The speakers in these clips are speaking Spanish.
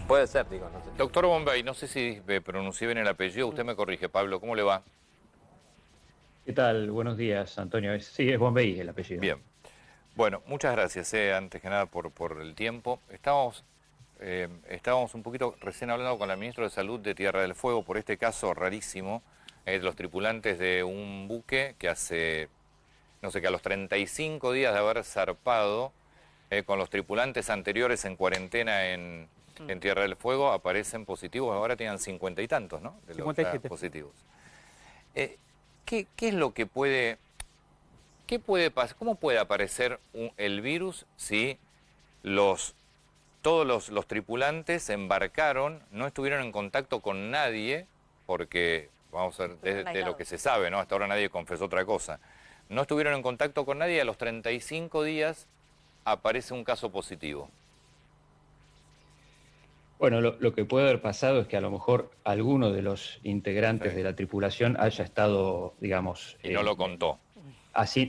Puede ser, digo, no sé. Doctor Bombay, no sé si pronuncié bien el apellido, usted me corrige, Pablo, ¿cómo le va? ¿Qué tal? Buenos días, Antonio. Sí, es Bombay el apellido. Bien. Bueno, muchas gracias, antes que nada por el tiempo. Estábamos un poquito recién hablando con la ministra de Salud de Tierra del Fuego por este caso rarísimo de los tripulantes de un buque que hace, no sé, que a los 35 días de haber zarpado, con los tripulantes anteriores en cuarentena en Tierra del Fuego, aparecen positivos. Ahora tienen 50 y tantos, ¿no? De los ya 57. positivos. ¿Qué es lo que puede... ¿Qué puede pasar? ¿Cómo puede aparecer el virus si todos los tripulantes embarcaron, no estuvieron en contacto con nadie, porque, vamos a ver, de lo que se sabe, ¿no? Hasta ahora nadie confesó otra cosa. No estuvieron en contacto con nadie y a los 35 días aparece un caso positivo. Bueno, lo que puede haber pasado es que a lo mejor alguno de los integrantes Sí. de la tripulación haya estado, digamos, Y no lo contó.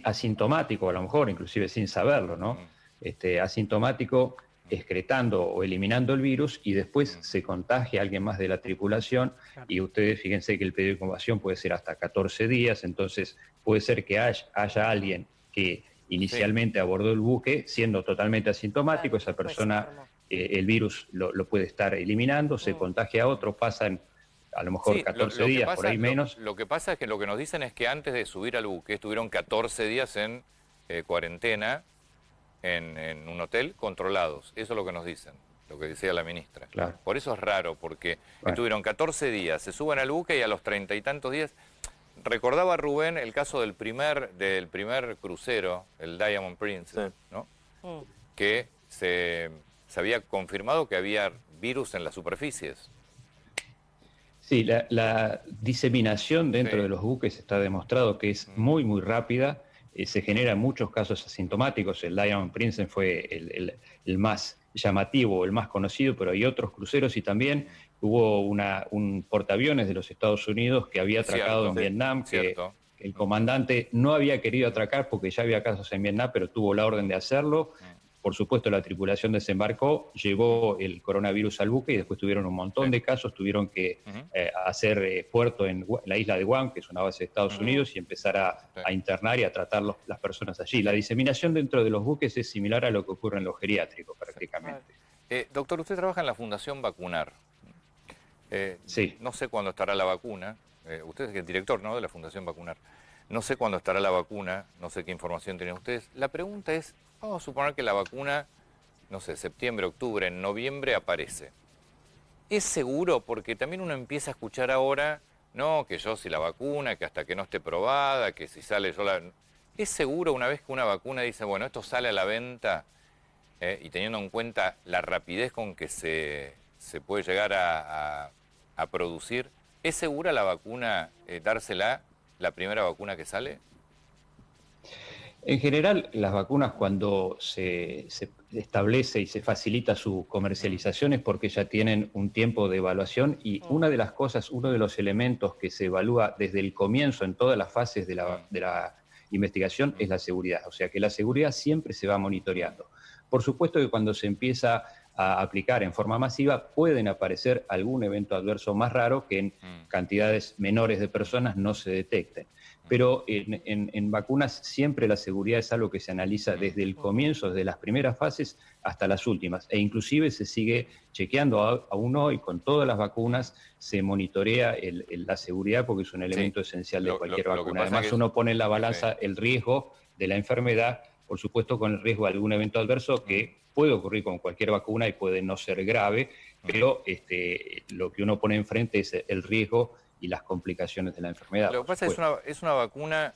asintomático, a lo mejor, inclusive sin saberlo, ¿no? Mm, Asintomático, excretando o eliminando el virus y después mm. se contagia a alguien más de la tripulación. Claro. Y ustedes fíjense que el periodo de incubación puede ser hasta 14 días, entonces puede ser que haya alguien que Sí. inicialmente abordó el buque siendo totalmente asintomático, Claro, esa después se persona enfermó. el virus lo puede estar eliminando, se contagia a otro, pasan a lo mejor Sí, 14 días, por ahí menos. lo que pasa es que lo que nos dicen es que antes de subir al buque estuvieron 14 días en cuarentena en un hotel controlados. Eso es lo que nos dicen, lo que decía la ministra. Claro. Por eso es raro, porque Bueno. estuvieron 14 días, se suben al buque y a los 30 y tantos días... Recordaba Rubén el caso del primer crucero, el Diamond Princess, Sí. ¿no? Mm. Que se había confirmado que había virus en las superficies. Sí, la diseminación dentro Sí. de los buques está demostrado que es muy, muy rápida. Se generan muchos casos asintomáticos. El Diamond Princess fue el más llamativo, el más conocido, pero hay otros cruceros y también hubo un portaaviones de los Estados Unidos que había atracado en Cierto, Vietnam, que cierto. el comandante no había querido atracar porque ya había casos en Vietnam, pero tuvo la orden de hacerlo. Por supuesto, la tripulación desembarcó, llevó el coronavirus al buque y después tuvieron un montón de casos, tuvieron que hacer puerto en la isla de Guam, que es una base de Estados Unidos, y empezar a internar y a tratar las personas allí. La diseminación dentro de los buques es similar a lo que ocurre en los geriátricos, prácticamente. Doctor, usted trabaja en la Fundación Vacunar. Sí. No sé cuándo estará la vacuna. Usted es el director, ¿no?, de la Fundación Vacunar. No sé cuándo estará la vacuna, no sé qué información tienen ustedes. La pregunta es, vamos a suponer que la vacuna, no sé, septiembre, octubre, en noviembre aparece. ¿Es seguro? Porque también uno empieza a escuchar ahora, no, que yo si la vacuna, que hasta que no esté probada, que si sale yo la... ¿Es seguro una vez que una vacuna dice, bueno, esto sale a la venta, y teniendo en cuenta la rapidez con que se puede llegar a producir, ¿es segura la vacuna, dársela, la primera vacuna que sale? En general, las vacunas cuando se establece y se facilita su comercialización es porque ya tienen un tiempo de evaluación y una de las cosas, uno de los elementos que se evalúa desde el comienzo en todas las fases de la investigación es la seguridad. O sea que la seguridad siempre se va monitoreando. Por supuesto que cuando se empieza a aplicar en forma masiva pueden aparecer algún evento adverso más raro que en cantidades menores de personas no se detecten. Pero en vacunas siempre la seguridad es algo que se analiza desde el comienzo, desde las primeras fases hasta las últimas. E inclusive se sigue chequeando aún hoy con todas las vacunas, se monitorea la seguridad porque es un elemento esencial de cualquier vacuna. Además uno pone en la balanza el riesgo de la enfermedad, por supuesto con el riesgo de algún evento adverso que puede ocurrir con cualquier vacuna y puede no ser grave, pero lo que uno pone enfrente es el riesgo y las complicaciones de la enfermedad, Lo que por pasa es supuesto. es una vacuna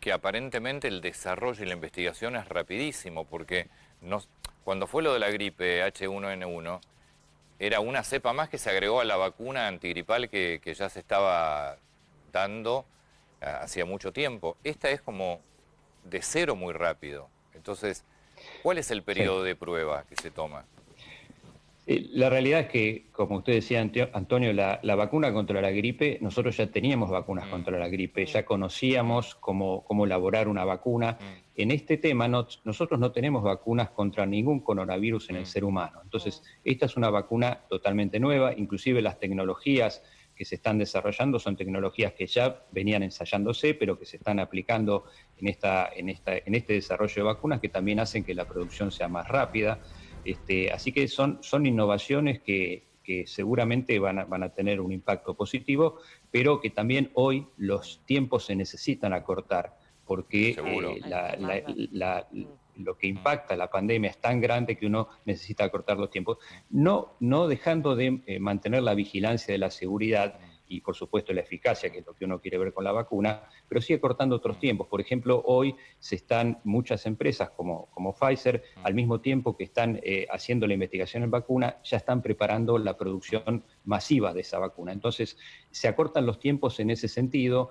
que aparentemente el desarrollo y la investigación es rapidísimo, porque cuando fue lo de la gripe H1N1, era una cepa más que se agregó a la vacuna antigripal que ya se estaba dando hacía mucho tiempo. Esta es como de cero muy rápido. Entonces, ¿cuál es el Sí. periodo de prueba que se toma? La realidad es que, como usted decía, Antonio, la vacuna contra la gripe, nosotros ya teníamos vacunas contra la gripe, ya conocíamos cómo elaborar una vacuna. en este tema nosotros no tenemos vacunas contra ningún coronavirus en el ser humano. Entonces, esta es una vacuna totalmente nueva, inclusive las tecnologías que se están desarrollando son tecnologías que ya venían ensayándose, pero que se están aplicando en este desarrollo de vacunas que también hacen que la producción sea más rápida. Así que son innovaciones que seguramente van a tener un impacto positivo, pero que también hoy los tiempos se necesitan acortar, porque lo que impacta la pandemia es tan grande que uno necesita acortar los tiempos, no dejando de mantener la vigilancia de la seguridad y por supuesto la eficacia, que es lo que uno quiere ver con la vacuna, pero sí acortando otros tiempos. Por ejemplo, hoy se están muchas empresas como Pfizer, al mismo tiempo que están haciendo la investigación en vacuna, ya están preparando la producción masiva de esa vacuna. Entonces, se acortan los tiempos en ese sentido,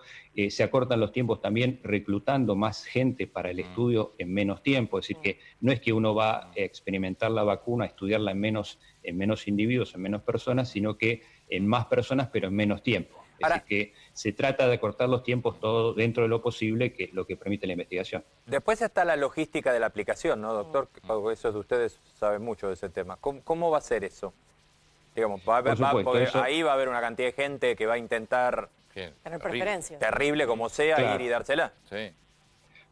se acortan los tiempos también reclutando más gente para el estudio en menos tiempo, es decir, que no es que uno va a experimentar la vacuna, a estudiarla en menos individuos, en menos personas, sino que en más personas, pero en menos tiempo. Es decir, que se trata de acortar los tiempos todo dentro de lo posible, que es lo que permite la investigación. Después está la logística de la aplicación, ¿no, doctor? Porque esos de ustedes saben mucho de ese tema. ¿Cómo va a ser eso? Digamos, ahí va a haber una cantidad de gente que va a intentar, tener preferencias, terrible como sea, claro, ir y dársela. Sí.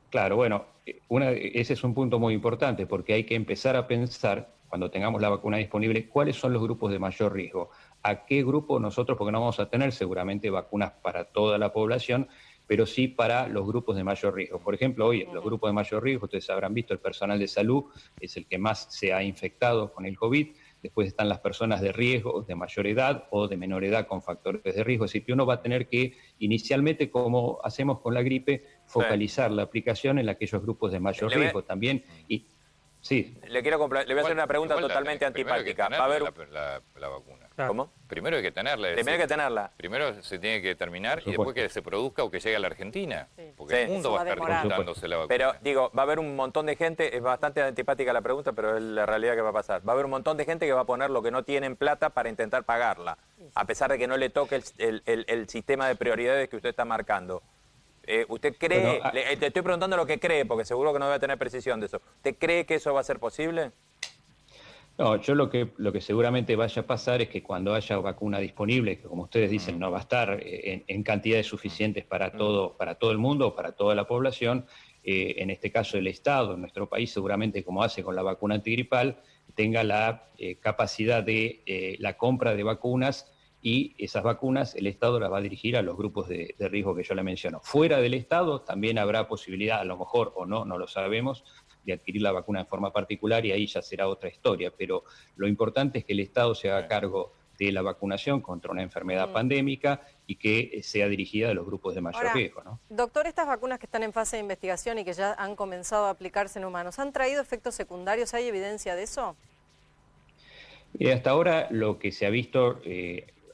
Claro, bueno, ese es un punto muy importante, porque hay que empezar a pensar, cuando tengamos la vacuna disponible, cuáles son los grupos de mayor riesgo. ¿A qué grupo nosotros? Porque no vamos a tener seguramente vacunas para toda la población, pero sí para los grupos de mayor riesgo. Por ejemplo, hoy los grupos de mayor riesgo, ustedes habrán visto, el personal de salud es el que más se ha infectado con el COVID. Después están las personas de riesgo, de mayor edad o de menor edad con factores de riesgo. Es decir, que uno va a tener que, inicialmente, como hacemos con la gripe, focalizar la aplicación en aquellos grupos de mayor riesgo también. Y, sí. Le voy a hacer una pregunta totalmente antipática. Va a haber la vacuna. Claro. ¿Cómo? Primero hay que tenerla. Primero hay que tenerla. Primero se tiene que terminar y después que se produzca o que llegue a la Argentina. Porque el mundo va a estar disputándose la vacuna. Pero digo, va a haber un montón de gente, es bastante antipática la pregunta, pero es la realidad que va a pasar. Va a haber un montón de gente que va a poner lo que no tiene en plata para intentar pagarla, a pesar de que no le toque el sistema de prioridades que usted está marcando. ¿Usted cree, te estoy preguntando lo que cree, porque seguro que no debe tener precisión de eso, ¿usted cree que eso va a ser posible? No, yo lo que seguramente vaya a pasar es que cuando haya vacuna disponible, que como ustedes dicen no va a estar en cantidades suficientes para todo el mundo, para toda la población, en este caso el Estado, en nuestro país, seguramente como hace con la vacuna antigripal, tenga la capacidad de la compra de vacunas, y esas vacunas el Estado las va a dirigir a los grupos de riesgo que yo le menciono. Fuera del Estado también habrá posibilidad, a lo mejor o no lo sabemos, de adquirir la vacuna en forma particular y ahí ya será otra historia, pero lo importante es que el Estado se haga cargo de la vacunación contra una enfermedad pandémica y que sea dirigida a los grupos de mayor riesgo, ¿no? Doctor, estas vacunas que están en fase de investigación y que ya han comenzado a aplicarse en humanos, ¿han traído efectos secundarios? ¿Hay evidencia de eso? Hasta ahora lo que se ha visto,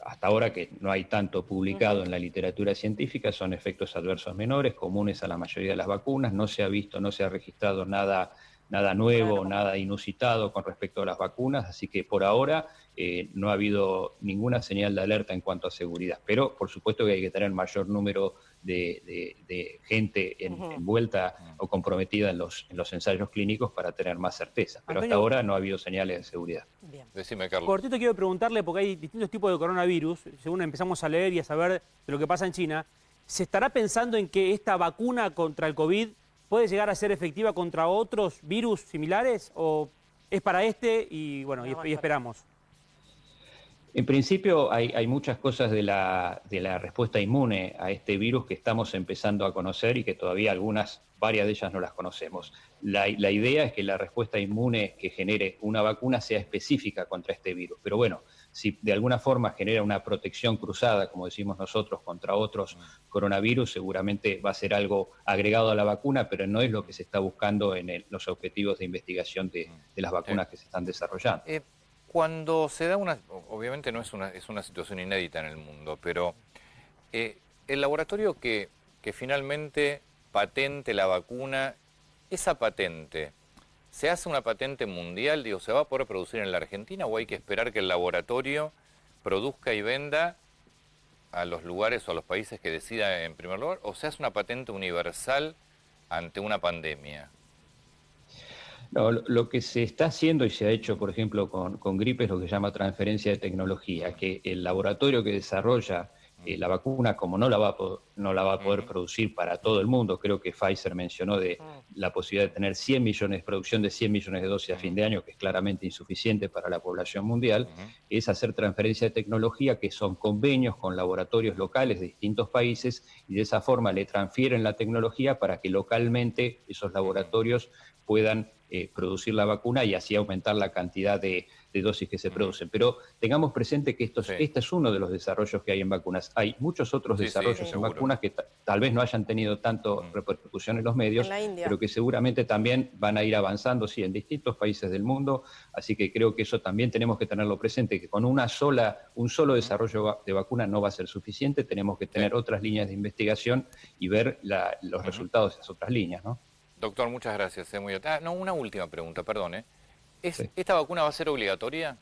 hasta ahora que no hay tanto publicado en la literatura científica, son efectos adversos menores, comunes a la mayoría de las vacunas. No se ha visto, no se ha registrado nada nuevo, nada inusitado con respecto a las vacunas, así que por ahora no ha habido ninguna señal de alerta en cuanto a seguridad. Pero por supuesto que hay que tener mayor número de gente envuelta o comprometida en los ensayos clínicos para tener más certeza. Pero Antonio, hasta ahora no ha habido señales de seguridad. Bien. Decime, Carlos. Cortito quiero preguntarle, porque hay distintos tipos de coronavirus, según empezamos a leer y a saber de lo que pasa en China, ¿se estará pensando en que esta vacuna contra el COVID puede llegar a ser efectiva contra otros virus similares o es para este y bueno, y esperamos? En principio hay muchas cosas de la respuesta inmune a este virus que estamos empezando a conocer y que todavía varias de ellas no las conocemos. La idea es que la respuesta inmune que genere una vacuna sea específica contra este virus. Pero bueno, si de alguna forma genera una protección cruzada, como decimos nosotros, contra otros coronavirus, seguramente va a ser algo agregado a la vacuna, pero no es lo que se está buscando en los objetivos de investigación de las vacunas que se están desarrollando. Cuando se da obviamente no es una situación inédita en el mundo, pero el laboratorio que finalmente patente la vacuna, esa patente, ¿se hace una patente mundial? Digo, ¿se va a poder producir en la Argentina o hay que esperar que el laboratorio produzca y venda a los lugares o a los países que decida en primer lugar? ¿O se hace una patente universal ante una pandemia? No, lo que se está haciendo y se ha hecho, por ejemplo, con gripe es lo que se llama transferencia de tecnología, que el laboratorio que desarrolla la vacuna, como no la va a poder producir para todo el mundo, creo que Pfizer mencionó de la posibilidad de tener 100 millones, producción de 100 millones de dosis a fin de año, que es claramente insuficiente para la población mundial, es hacer transferencia de tecnología, que son convenios con laboratorios locales de distintos países, y de esa forma le transfieren la tecnología para que localmente esos laboratorios puedan producir la vacuna y así aumentar la cantidad de dosis que se producen. Pero tengamos presente que este es uno de los desarrollos que hay en vacunas. Hay muchos otros desarrollos en vacunas que tal vez no hayan tenido tanto repercusión en los medios, pero que seguramente también van a ir avanzando, sí, en distintos países del mundo. Así que creo que eso también tenemos que tenerlo presente, que con un solo desarrollo de vacuna no va a ser suficiente. Tenemos que tener otras líneas de investigación y ver los resultados de esas otras líneas, ¿no? Doctor, muchas gracias. No, una última pregunta, perdone. ¿Esta vacuna va a ser obligatoria?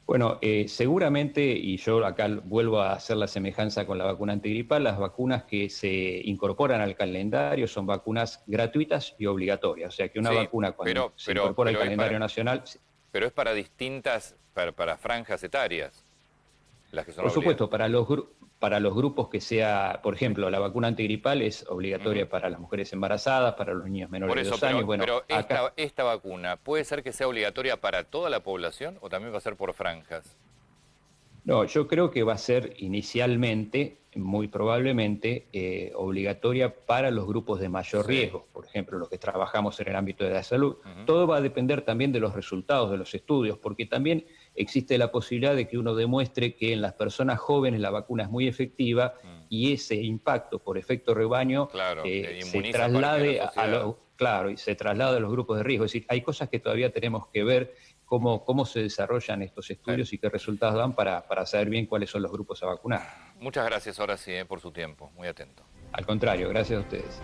Bueno, seguramente, y yo acá vuelvo a hacer la semejanza con la vacuna antigripal, las vacunas que se incorporan al calendario son vacunas gratuitas y obligatorias. O sea que una vacuna cuando se incorpora al calendario nacional... Pero es para distintas, para franjas etarias, las que son Por supuesto, para los grupos que sea, por ejemplo, la vacuna antigripal es obligatoria para las mujeres embarazadas, para los niños menores de 2 años. Bueno, pero esta vacuna, ¿puede ser que sea obligatoria para toda la población o también va a ser por franjas? No, yo creo que va a ser inicialmente, muy probablemente, obligatoria para los grupos de mayor riesgo, por ejemplo, los que trabajamos en el ámbito de la salud. Todo va a depender también de los resultados de los estudios, porque también existe la posibilidad de que uno demuestre que en las personas jóvenes la vacuna es muy efectiva y ese impacto por efecto rebaño se traslade y se traslada a los grupos de riesgo. Es decir, hay cosas que todavía tenemos que ver cómo se desarrollan estos estudios y qué resultados dan para saber bien cuáles son los grupos a vacunar. Muchas gracias ahora sí por su tiempo, muy atento. Al contrario, gracias a ustedes.